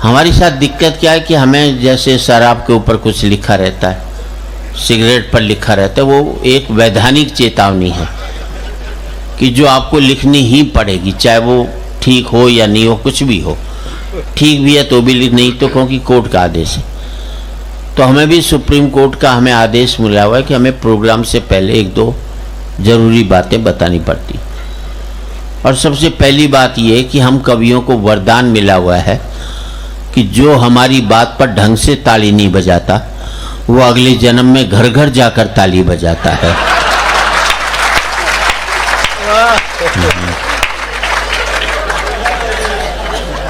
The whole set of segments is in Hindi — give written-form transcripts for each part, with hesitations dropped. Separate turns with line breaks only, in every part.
हमारे साथ दिक्कत क्या है कि हमें जैसे शराब के ऊपर कुछ लिखा रहता है, सिगरेट पर लिखा रहता है, वो एक वैधानिक चेतावनी है कि जो आपको लिखनी ही पड़ेगी, चाहे वो ठीक हो या नहीं हो, कुछ भी हो। ठीक भी है तो भी लिख, नहीं तो क्योंकि कोर्ट का आदेश है। तो हमें भी सुप्रीम कोर्ट का हमें आदेश मिला हुआ है कि हमें प्रोग्राम से पहले 1-2 जरूरी बातें बतानी पड़ती। और सबसे पहली बात यह है कि हम कवियों को वरदान मिला हुआ है कि जो हमारी बात पर ढंग से ताली नहीं बजाता वो अगले जन्म में घर घर जाकर ताली बजाता है।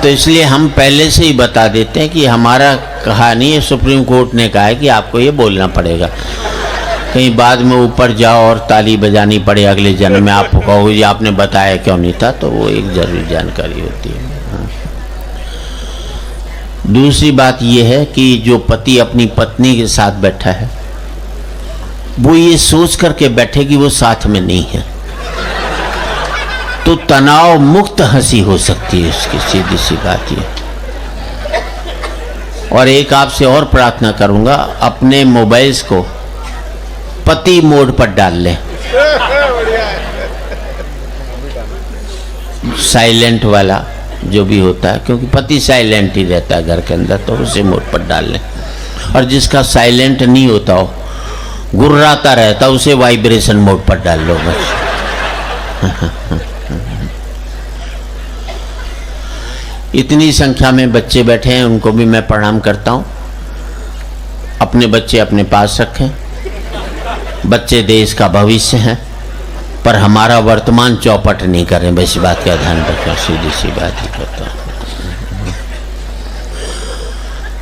तो इसलिए हम पहले से ही बता देते हैं कि हमारा कहानी है, सुप्रीम कोर्ट ने कहा है कि आपको ये बोलना पड़ेगा। कहीं बाद में ऊपर जाओ और ताली बजानी पड़े अगले जन्म में, आप कहो जी आपने बताया क्यों नहीं था, तो वो एक जरूरी जानकारी होती है। दूसरी बात यह है कि जो पति अपनी पत्नी के साथ बैठा है वो ये सोच करके बैठे कि वो साथ में नहीं है, तो तनाव मुक्त हंसी हो सकती है उसकी, सीधी सी बात ये। और एक आपसे और प्रार्थना करूंगा, अपने मोबाइल्स को पति मोड पर डाल लें, साइलेंट वाला जो भी होता है, क्योंकि पति साइलेंट ही रहता है घर के अंदर, तो उसे मोड पर डाल लें। और जिसका साइलेंट नहीं होता हो, गुर्राता रहता, उसे वाइब्रेशन मोड पर डाल लो बस। इतनी संख्या में बच्चे बैठे हैं, उनको भी मैं प्रणाम करता हूं। अपने बच्चे अपने पास रखें। बच्चे देश का भविष्य हैं, पर हमारा वर्तमान चौपट नहीं करें, बस बात का ध्यान रखें, सीधी सी बात ही करता हूं।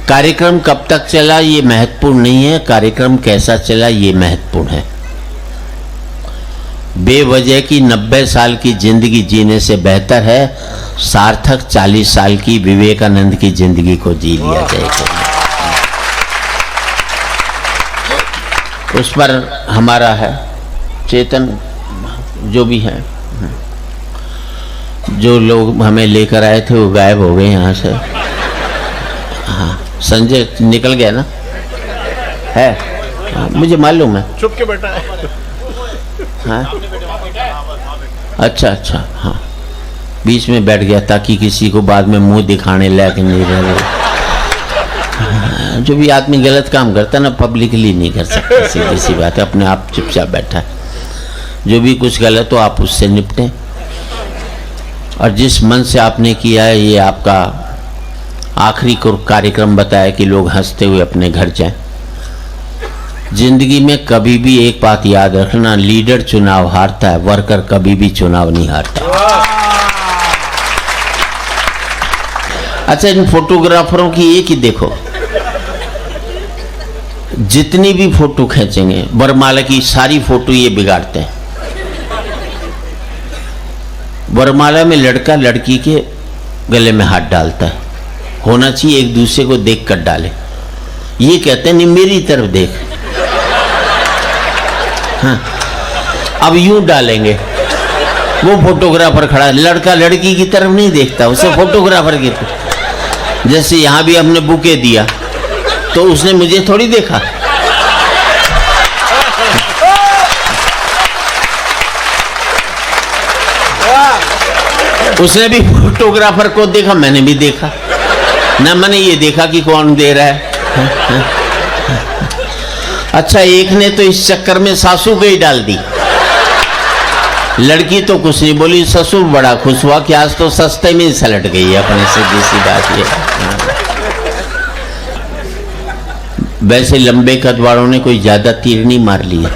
कार्यक्रम कब तक चला ये महत्वपूर्ण नहीं है, कार्यक्रम कैसा चला ये महत्वपूर्ण है। बेवजह की 90 साल की जिंदगी जीने से बेहतर है सार्थक 40 साल की विवेकानंद की जिंदगी को जी लिया जाए। उस पर हमारा है चेतन, जो भी है, जो लोग हमें लेकर आए थे वो गायब हो गए यहाँ से। हाँ, संजय निकल गया ना, है? हाँ, मुझे मालूम है,
चुप के बैठा है।
हाँ, अच्छा अच्छा, हाँ, बीच में बैठ गया ताकि किसी को बाद में मुंह दिखाने लायक नहीं रहे। जो भी आदमी गलत काम करता है ना, पब्लिकली नहीं कर सकता, सीधी सी बात है, अपने आप चुपचाप बैठा है। जो भी कुछ गलत हो आप उससे निपटें, और जिस मन से आपने किया है, ये आपका आखिरी कार्यक्रम बताया कि लोग हंसते हुए अपने घर जाएं। जिंदगी में कभी भी एक बात याद रखना, लीडर चुनाव हारता है, वर्कर कभी भी चुनाव नहीं हारता। अच्छा, इन फोटोग्राफरों की एक ही देखो, जितनी भी फोटो खींचेंगे, वरमाला की सारी फोटो ये बिगाड़ते हैं। वरमाला में लड़का लड़की के गले में हाथ डालता है, होना चाहिए एक दूसरे को देख कर डाले। ये कहते हैं नहीं मेरी तरफ देख। हाँ, अब यूं डालेंगे, वो फोटोग्राफर खड़ा, लड़का लड़की की तरफ नहीं देखता, उसे फोटोग्राफर की तरफ। जैसे यहां भी हमने बुके दिया तो उसने मुझे थोड़ी देखा, उसने भी फोटोग्राफर को देखा, मैंने भी देखा ना, मैंने ये देखा कि कौन दे रहा है। अच्छा, एक ने तो इस चक्कर में सासू को ही डाल दी, लड़की तो कुछ नहीं बोली, ससुर बड़ा खुश हुआ कि आज तो सस्ते में सलट गई है अपने, सीधी सी बात ये। वैसे लंबे कद वालों ने कोई ज्यादा तीर नहीं मार लिया।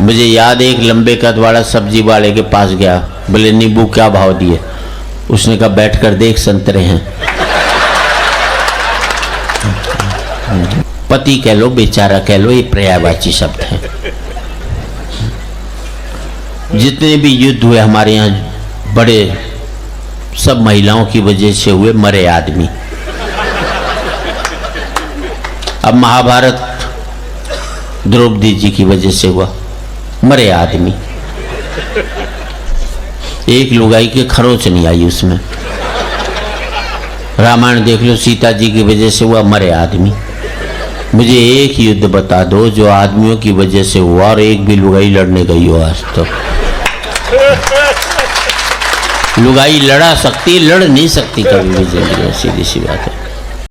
मुझे याद है, एक लंबे कद वाला सब्जी वाले के पास गया, बोले नींबू क्या भाव दिए? उसने कहा बैठ कर देख संतरे हैं। पति कह लो, बेचारा कह लो, ये पर्यायवाची शब्द है। जितने भी युद्ध हुए हमारे यहाँ बड़े, सब महिलाओं की वजह से हुए, मरे आदमी। अब महाभारत द्रौपदी जी की वजह से हुआ, मरे आदमी। एक लुगाई के खरोच नहीं आई उसमें। रामायण देख लो, सीता जी की वजह से हुआ मरे आदमी। मुझे एक युद्ध बता दो जो आदमियों की वजह से हुआ और एक भी लुगाई लड़ने गई हो आज तक। लुगाई लड़ा सकती, लड़ नहीं सकती कभी भी जिंदगी में, सीधी सी बात है।